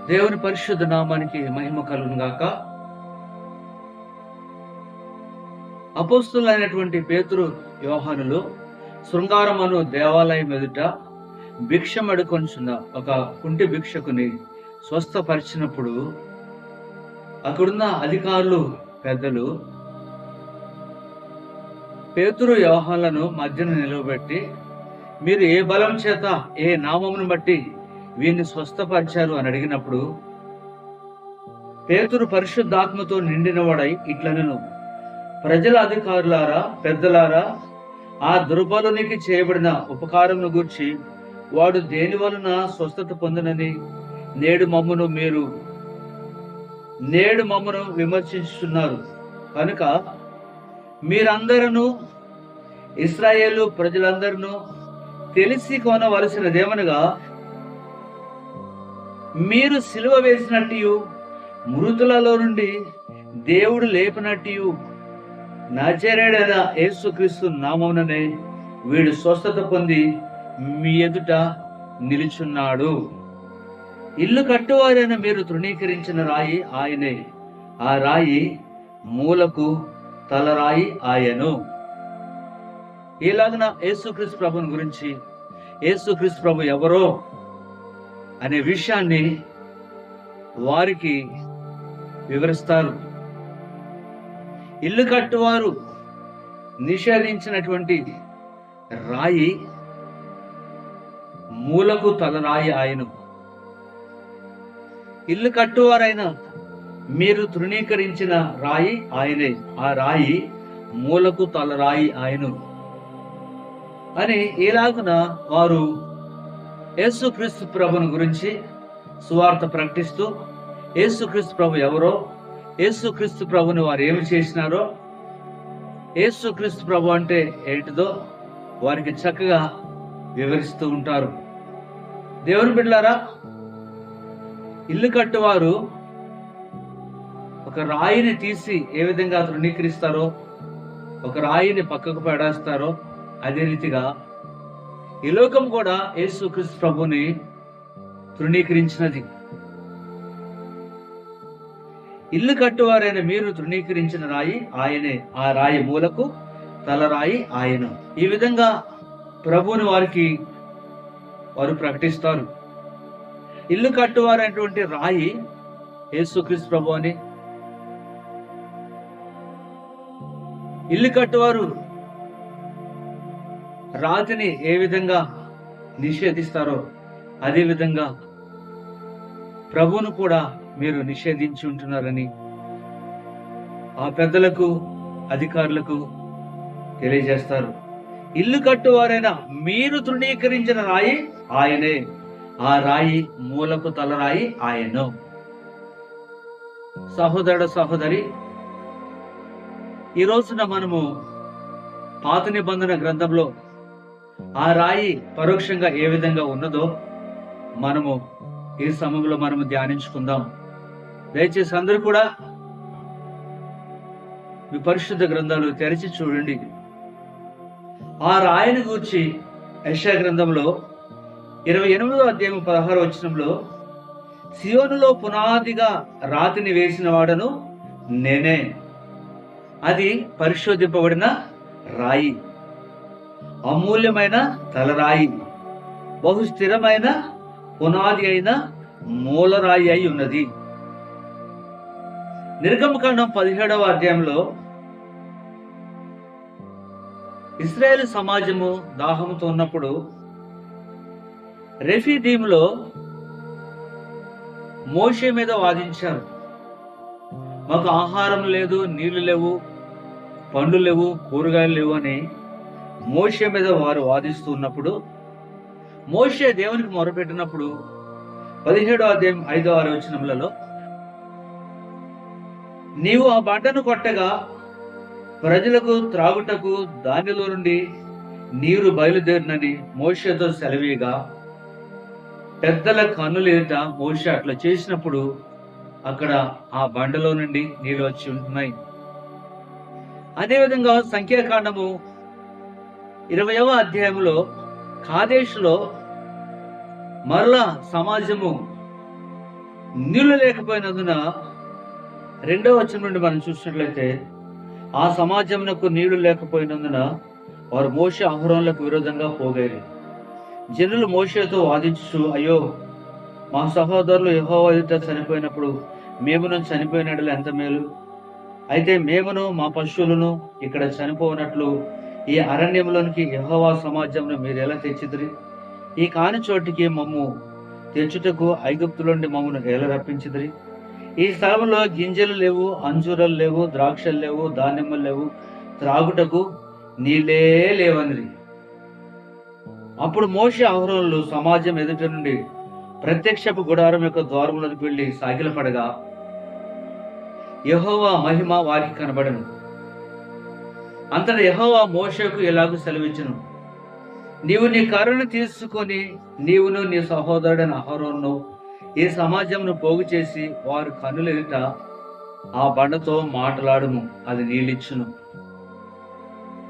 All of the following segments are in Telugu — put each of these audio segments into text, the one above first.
దేవుని పరిశుద్ధ నామానికి మహిమ కలుగును గాక. అపోస్తులైనటువంటి పేతురు, యోహానులు శృంగారమను దేవాలయం ఎదుట భిక్షమడుకొనుచున్న ఒక కుంటి భిక్షకుని స్వస్థపరిచినప్పుడు అక్కడున్న అధికారులు, పెద్దలు పేతురు, యోహానులను మధ్యన నిలవబెట్టి, మీరు ఏ బలం చేత, ఏ నామమును బట్టి వీరిని స్వస్థపరిచారు అని అడిగినప్పుడు పేతురు పరిశుద్ధాత్మతో నిండినవాడై ఇట్లనెను, ప్రజల అధికారులారా, పెద్దలారా, ఆ దుర్బలునికి చేయబడిన ఉపకారమును గూర్చి వాడు దేని వలన స్వస్థత పొందినని నేడు మమ్మను విమర్శిస్తున్నారు. కనుక మీరందరూ, ఇశ్రాయేలు ప్రజలందరూ తెలిసి కొనవలసినదేమనగా, మీరు సిలువ వేసినట్టు, మృతులలో నుండి దేవుడు లేపినట్టు నజరేయుడైన యేసుక్రీస్తు నామముననే వీడు స్వస్థత పొంది మీ ఎదుట నిలుచున్నాడు. ఇల్లు కట్టువారైన మీరు తృణీకరించిన రాయి ఆయనే, ఆ రాయి మూలకు తలరాయి ఆయను. ఇలాగన యేసుక్రీస్తు ప్రభుని గురించి, యేసుక్రీస్తు ప్రభు ఎవరో అనే విషయాన్ని వారికి వివరిస్తారు. ఇల్లు కట్టువారు నిషేధించినటువంటి రాయి మూలకు తలరాయి ఆయను. ఇల్లు కట్టువారైన మీరు తృణీకరించిన రాయి ఆయనే, ఆ రాయి మూలకు తలరాయి ఆయను అని ఇలాగున వారు యేసుక్రీస్తు ప్రభుని గురించి సువార్త ప్రకటిస్తూ, యేసుక్రీస్తు ప్రభు ఎవరో, యేసుక్రీస్తు ప్రభుని వారు ఏమి చేసినారో, యేసుక్రీస్తు ప్రభు అంటే ఏంటిదో వారికి చక్కగా వివరిస్తూ ఉంటారు. దేవుని బిడ్డలారా, ఇల్లు కట్టువారు ఒక రాయిని తీసి ఏ విధంగా తృణీకరిస్తారో, ఒక రాయిని పక్కకు పడేస్తారో, అదే రీతిగా ఈ లోకం కూడా యేసుక్రీస్తు ప్రభుని తృణీకరించినది. ఇల్లు కట్టువారైన మీరు తృణీకరించిన రాయి ఆయనే, ఆ రాయి మూలకు తలరాయి ఆయన. ఈ విధంగా ప్రభువుని వారు ప్రకటిస్తారు. ఇల్లు కట్టువారైనటువంటి రాయి యేసుక్రీస్తు ప్రభు అని, ఇల్లు కట్టువారు రాతిని ఏ విధంగా నిషేధిస్తారో అదే విధంగా ప్రభువును కూడా మీరు నిషేధించి ఉంటున్నారని ఆ పెద్దలకు, అధికారులకు తెలియజేస్తారు. ఇల్లు కట్టువారైనా మీరు తృణీకరించిన రాయి ఆయనే, ఆ రాయి మూలకు తలరాయి ఆయను. సహోదరుడు, సహోదరి, ఈ రోజున మనము పాత నిబంధన గ్రంథంలో ఆ రాయి పరోక్షంగా ఏ విధంగా ఉన్నదో మనము ఈ సమయంలో మనము ధ్యానించుకుందాం. దయచేసి అందరూ కూడా మీ పరిశుద్ధ గ్రంథాలు తెరిచి చూడండి. ఆ రాయిని గూర్చి యెషయా గ్రంథంలో 28వ అధ్యాయం 16వ వచనంలో, సియోనులో పునాదిగా రాతిని వేసిన వాడను నేనే, అది పరిశోధింపబడిన రాయి, అమూల్యమైన తలరాయి, బహు స్థిరమైన పునాది అయిన మూలరాయి అయి ఉన్నది. నిర్గమకాండం 17వ అధ్యాయంలో ఇశ్రాయేలు సమాజము దాహంతో ఉన్నప్పుడు రెఫీదీములో మోషే మీద వాదించారు. మాకు ఆహారం లేదు, నీళ్లు లేవు, పండ్లు లేవు, కూరగాయలు లేవు అని మోషే మీద వారు వాదిస్తూ ఉన్నప్పుడు, మోషే దేవునికి మొరపెట్టినప్పుడు 17వ అధ్యాయం 5-6 వచనములలో, నీవు ఆ బండను కొట్టగా ప్రజలకు త్రాగుటకు దానిలో నుండి నీరు బయలుదేరినని మోషేతో సెలవీగా, పెద్దల కన్నులు ఎదుట మోషే అట్లా చేసినప్పుడు అక్కడ ఆ బండలో నుండి నీళ్ళు వచ్చి ఉంటున్నాయి. అదేవిధంగా సంఖ్యాకాండము 20వ అధ్యాయంలో కాదేశులో మరలా సమాజము నీళ్లు లేకపోయినందున రెండవ వచనం నుండి మనం చూసినట్లయితే, ఆ సమాజమునకు నీళ్లు లేకపోయినందున వారు మోషే అహరోనులకు విరోధంగా పోగైరి. జనులు మోషేతో వాదించుచు, అయ్యో, మా సహోదరులు యెహోవా ఎదుట చనిపోయినప్పుడు మేమును చనిపోయినట్లు ఎంత మేలు. అయితే మేమును మా పశువులను ఇక్కడ చనిపోనట్లు ఈ అరణ్యంలోనికి యెహోవా సమాజంను మీరు ఎలా తెచ్చిదిరి? ఈ కాని చోటికి మమ్ము తెచ్చుటకు ఐగుప్తు నుండి మమ్మను ఎలా రప్పించిదిరి? ఈ స్థలంలో గింజలు లేవు, అంజూరాలు లేవు, ద్రాక్షలు లేవు, ధాన్యములు లేవు, త్రాగుటకు నీళ్ళే లేవనిరి. అప్పుడు మోషే అహరోనులు సమాజం ఎదుట నుండి ప్రత్యక్షపు గుడారం యొక్క ద్వారములకు వెళ్లి సాగిలపడగా యెహోవా మహిమ వారికి కనబడను. అంతటా యెహోవా మోషేకు ఎలాగూ సెలవిచ్చును, నీవు నీ కర్రను తీసుకొని నీవును నీ సహోదరుడైన అహరోనును ఈ సమాజమును పోగు చేసి వారు కన్నుల ఎదుట ఆ బండతో మాట్లాడుము, అది నీళ్ళిచ్చును.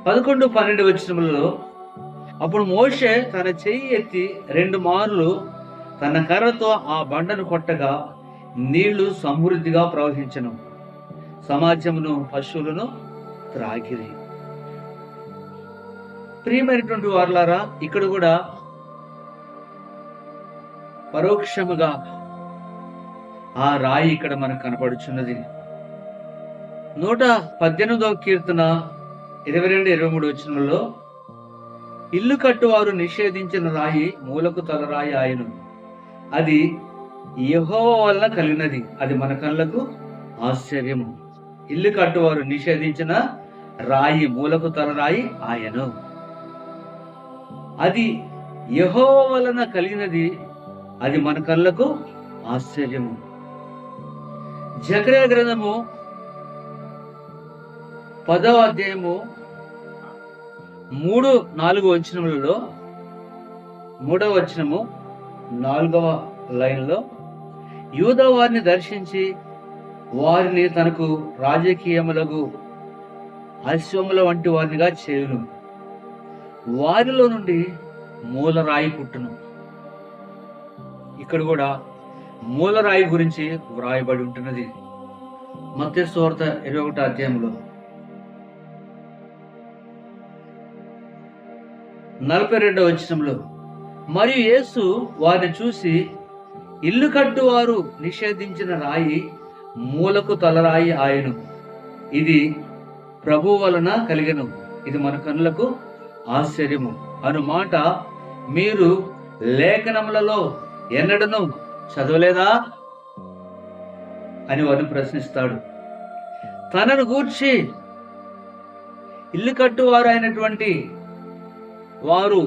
11, 12 వచనములలో, అప్పుడు మోషే తన చెయ్యి ఎత్తి 2 మార్లు తన కర్రతో ఆ బండను కొట్టగా నీళ్లు సమృద్ధిగా ప్రవహించను, సమాజమును పశువులను త్రాగిరి. ప్రియమైనటువంటి వారలారా, ఇక్కడ కూడా పరోక్షముగా ఆ రాయి ఇక్కడ మనకు కనపడుచున్నది. 118వ కీర్తన 22, 23 వచనంలో, ఇల్లు కట్టువారు నిషేధించిన రాయి మూలకు తలరాయి ఆయను, అది యెహోవా వలన కలిగినది, అది మన కళ్ళకు ఆశ్చర్యము. ఇల్లు కట్టువారు నిషేధించిన రాయి మూలకు తలరాయి ఆయను, అది యెహోవా వలన కలిగినది, అది మన కళ్ళకు ఆశ్చర్యము. జకర్యా గ్రంథము 10వ అధ్యాయము 3, 4 వచనములలో, 3వ వచనము 4వ లైన్లో, యూదా వారిని దర్శించి వారిని తనకు రాజకీయములకు అశ్వముల వంటి వారినిగా చేయును, వారిలో నుండి మూలరాయి పుట్టును. ఇక్కడ కూడా మూలరాయి గురించి వ్రాయబడి ఉంటున్నది. మత్తయి సువార్త 21వ అధ్యాయంలో 42వ వచనంలో, మరియు యేసు వారిని చూసి, ఇల్లు కట్టువారు నిషేధించిన రాయి మూలకు తలరాయి ఆయను, ఇది ప్రభువు వలన కలిగెను, ఇది మన కన్నులకు ఆశ్చర్యము అను మాట మీరు లేఖనములలో ఎన్నడను చదవలేదా అని వారిని ప్రశ్నిస్తాడు. తనను గూర్చి ఇల్లు కట్టువారు అయినటువంటి వారు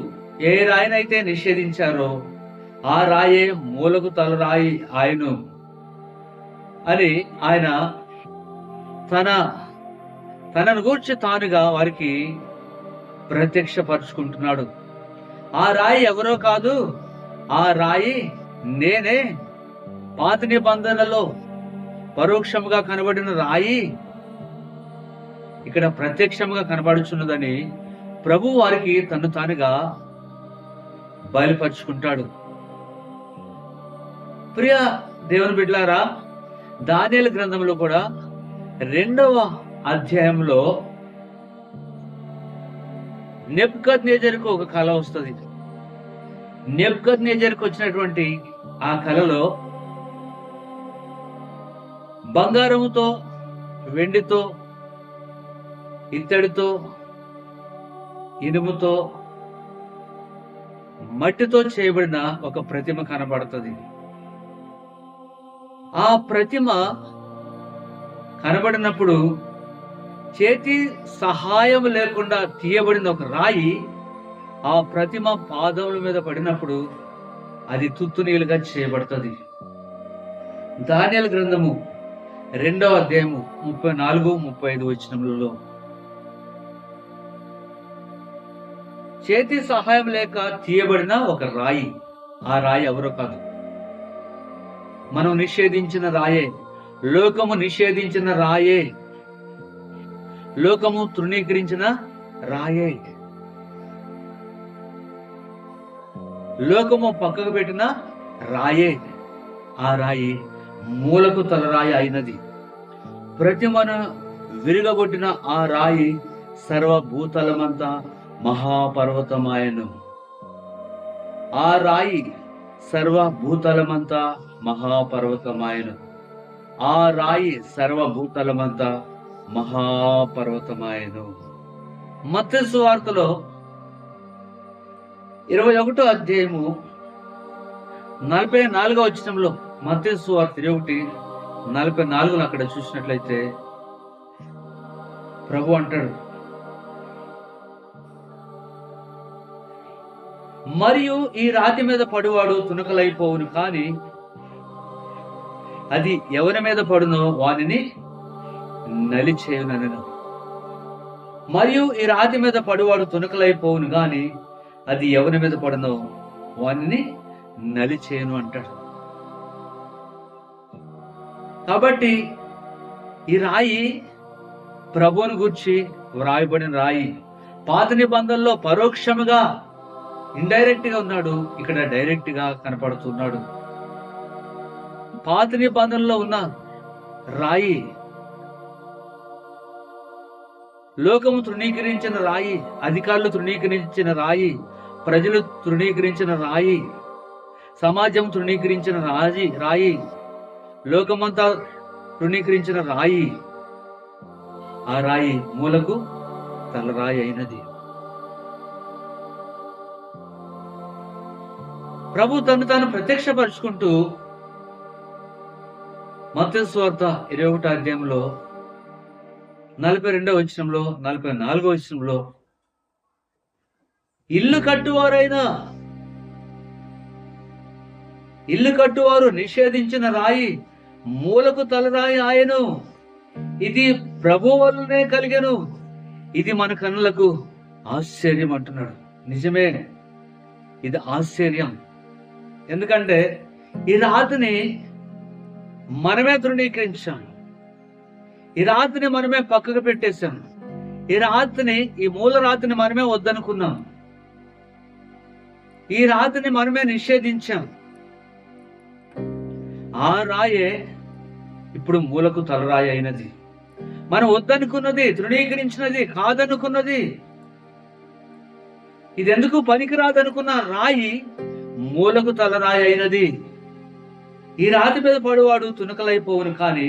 ఏ రాయినైతే నిషేధించారో ఆ రాయే మూలకు తలరాయి ఆయను అని ఆయన తనను గూర్చి తానుగా వారికి ప్రత్యక్షపరుచుకుంటున్నాడు. ఆ రాయి ఎవరో కాదు, ఆ రాయి నేనే. పాత నిబంధనలో పరోక్షముగా కనబడిన రాయి ఇక్కడ ప్రత్యక్షముగా కనబడుచున్నదని ప్రభు వారికి తను తానుగా బయలుపరుచుకుంటాడు. ప్రియ దేవుని బిడ్డలారా, దానియేలు గ్రంథంలో కూడా 2వ అధ్యాయంలో నెబుకద్నెజరుకు ఒక కళ వస్తుంది. నెబుకద్నెజరుకు వచ్చినటువంటి ఆ కళలో బంగారముతో, వెండితో, ఇత్తడితో, ఇనుముతో, మట్టితో చేయబడిన ఒక ప్రతిమ కనబడుతుంది. ఆ ప్రతిమ కనబడినప్పుడు చేతి సహాయం లేకుండా తీయబడిన ఒక రాయి ఆ ప్రతిమ పాదముల మీద పడినప్పుడు అది తుత్తునీలుగా చేయబడుతుంది. దానియేలు గ్రంథము 2వ అధ్యాయము 34, 35 వచనములలో, చేతి సహాయం లేక తీయబడిన ఒక రాయి, ఆ రాయి ఎవరో కాదు, మనం నిషేధించిన రాయే, లోకము నిషేధించిన రాయే, లోకము తృణీకరించిన రాయే, లోకము పక్కకు పెట్టిన రాయే. ఆ రాయి మూలకు తలరాయి అయినది. ప్రతిమను విరగగొట్టిన ఆ రాయి సర్వభూతలమంతా మహాపర్వతమాయను. ఆ రాయి సర్వభూతలమంతా మహాపర్వతమాయను. ఆ రాయి సర్వభూతలమంతా మహాపర్వతమాయను. మత్తయి సువార్తలో 21వ అధ్యాయము 44వ వచనంలో, మత్తయి సువార్త 21:44 అక్కడ చూసినట్లయితే ప్రభు అంటాడు, మరియు ఈ రాతి మీద పడువాడు తునకలైపోవును, కానీ అది ఎవరి మీద పడునో వానిని నలిచేయునను. మరియు ఈ రాతి మీద పడువాడు తునకలైపోవును, గాని అది ఎవరి మీద పడునో వానిని నలిచేయును అంటాడు. కాబట్టి ఈ రాయి ప్రభువుని గూర్చి వ్రాయబడిన రాయి. పాత నిబంధనలో పరోక్షముగా ఇండైరెక్ట్ గా ఉన్నాడు, ఇక్కడ డైరెక్ట్ గా కనపడుతున్నాడు. పాత నిబంధనలో ఉన్న రాయి లోకము తృణీకరించిన రాయి, అధికారులు తృణీకరించిన రాయి, ప్రజలు తృణీకరించిన రాయి, సమాజం తృణీకరించిన రాయి, లోకమంతా తృణీకరించిన రాయి. ఆ రాయి మూలకు తలరాయి అయినది. ప్రభు తను తాను ప్రత్యక్షపరుచుకుంటూ మత్తయి సువార్త 21వ అధ్యాయంలో 42వ వచనంలో 44వ వచనంలో, ఇల్లు కట్టువారు నిషేధించిన రాయి మూలకు తలరాయి ఆయను. ఇది ప్రభు వల్లనే కలిగెను. ఇది మన కన్నులకు ఆశ్చర్యం అంటున్నాడు. నిజమే, ఇది ఆశ్చర్యం. ఎందుకంటే ఈ రాతిని మనమే తృణీకరించాం, ఈ రాతిని మనమే పక్కకు పెట్టేశాం, ఈ మూల రాతిని మనమే వద్దనుకున్నాం, ఈ రాతిని మనమే నిషేధించాం. ఆ రాయే ఇప్పుడు మూలకు తలరాయి అయినది. మనం వద్దనుకున్నది, తృణీకరించినది, కాదనుకున్నది, ఇది ఎందుకు పనికిరాదనుకున్న రాయి మూలకు తలరాయి అయినది. ఈ రాతి మీద పడువాడు తునకలైపోవును, కానీ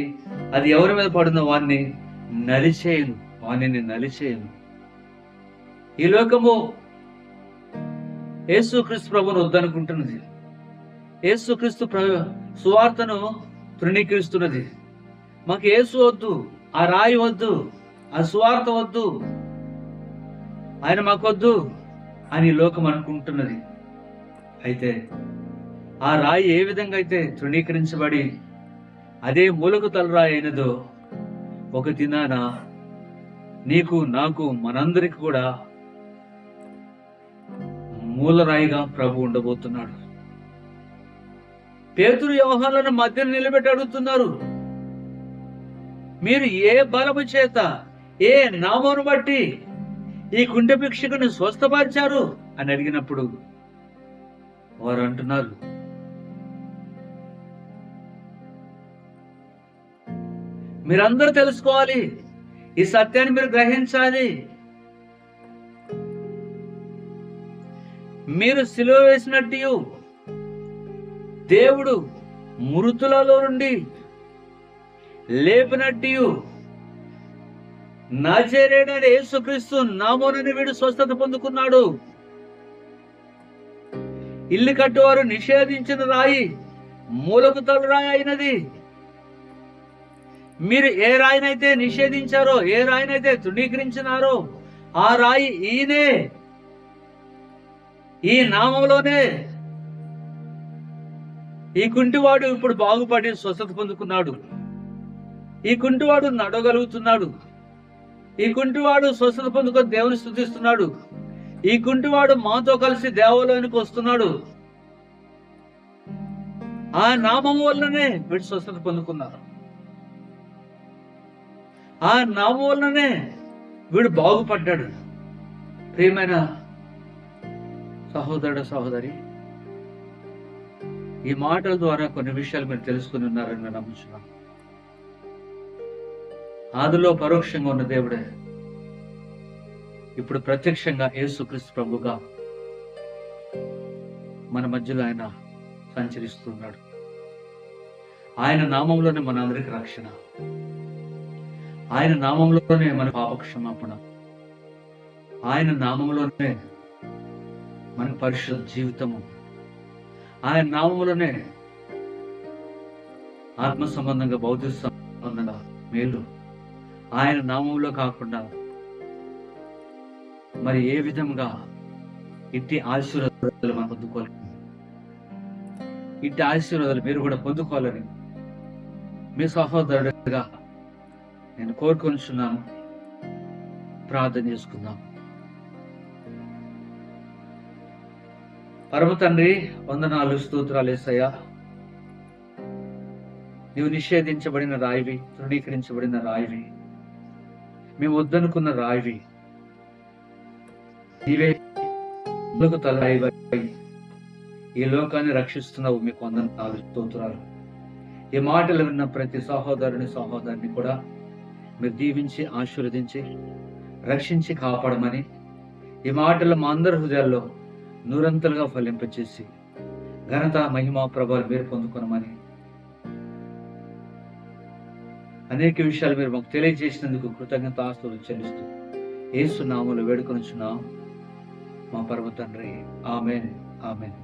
అది ఎవరి మీద పడునో వానిని నలిచేయును. ఈ లోకము యేసుక్రీస్తు ప్రభువును వద్దనుకుంటున్నది, యేసుక్రీస్తు సువార్తను తృణీకరిస్తున్నది. మాకు యేసు వద్దు, ఆ రాయి వద్దు, ఆ సువార్త వద్దు, ఆయన మాకొద్దు అని లోకం అనుకుంటున్నది. అయితే ఆ రాయి ఏ విధంగా అయితే తృణీకరించబడి అదే మూలకు తలరాయి అయినదో, ఒక దినాన నీకు, నాకు, మనందరికి కూడా మూలరాయిగా ప్రభు ఉండబోతున్నాడు. పేతురు యోహానులను మధ్యన నిలబెట్టి అడుగుతున్నారు, మీరు ఏ బలము చేత, ఏ నామమును బట్టి ఈ కుంటె భిక్షకుని స్వస్థపరిచారు అని అడిగినప్పుడు వారు అంటున్నారు, మీరందరూ తెలుసుకోవాలి, ఈ సత్యాన్ని మీరు గ్రహించాలి. మీరు సిలువ వేసినట్టు దేవుడు మృతులలో నుండి లేపినట్టు నజరేయుడైన యేసుక్రీస్తు నామమున వీడు స్వస్థత పొందుకున్నాడు. ఇల్లు కట్టువారు నిషేధించిన రాయి మూలకు తలరాయి అయినది. మీరు ఏ రాయినైతే నిషేధించారో, ఏ రాయినైతే తృణీకరించినారో, ఆ రాయి ఈయనే. ఈ నామంలోనే ఈ కుంటివాడు ఇప్పుడు బాగుపడి స్వస్థత పొందుకున్నాడు. ఈ కుంటివాడు నడవగలుగుతున్నాడు. ఈ కుంటివాడు స్వస్థత పొందుకొని దేవుని స్తుతిస్తున్నాడు. ఈ కుంటివాడు మాతో కలిసి దేవాలయానికి వస్తున్నాడు. ఆ నామం వల్లనే వీడు స్వస్థత పొందుకున్నారు. ఆ నామం వల్లనే వీడు బాగుపడ్డాడు. ప్రియమైన సహోదరుడు, సహోదరి, ఈ మాటల ద్వారా కొన్ని విషయాలు మీరు తెలుసుకుని ఉన్నారని నేను నమ్ముచున్నాను. ఆదిలో పరోక్షంగా ఉన్న దేవుడే ఇప్పుడు ప్రత్యక్షంగా యేసుక్రీస్తు ప్రభుగా మన మధ్యలో ఆయన సంచరిస్తున్నాడు. ఆయన నామంలోనే మనందరికి రక్షణ, ఆయన నామంలోనే మన పాపక్షమాపణ, ఆయన నామంలోనే మన పరిశుద్ధ జీవితము, ఆయన నామంలోనే ఆత్మ సంబంధంగా భౌతిక సంబంధంగా మేలు, ఆయన నామంలో కాకుండా మరి ఏ విధంగా ఇట్టి ఆశీర్వాదాలు మనం పొందుకోవాలి, ఇట్టి ఆశీర్వాదాలు మీరు కూడా పొందుకోవాలని మీ సహోదరుడిగా నేను కోరుకొనిచున్నాను. ప్రార్థన చేసుకుందాం. పరమ తండ్రి, వందనాలు, స్తోత్రాలు యేసయ్యా. నీవు నిషేధించబడిన రాయివి, తృణీకరించబడిన రాయివి, మేము వద్దనుకున్న రాయివి, నీవే తలరాయివై ఈ లోకాన్ని రక్షిస్తున్నావు. మీకు వందనాలు, స్తోత్రాలు. ఈ మాటలు విన్న ప్రతి సహోదరుని కూడా మీరు దీవించి ఆశీర్వదించి రక్షించి కాపాడమని, ఈ మాటలు మా అందరి హృదయాల్లో నూరంతలుగా ఫలింపచేసి ఘనత, మహిమ, ప్రభావాలు మీరు పొందుకోనమని, అనేక విషయాలు మీరు మాకు తెలియజేసినందుకు కృతజ్ఞతాస్తుతులు చెల్లిస్తూ యేసు నామములో వేడుకొనుచున్నాం మా పరమ తండ్రి. ఆమేన్, ఆమేన్.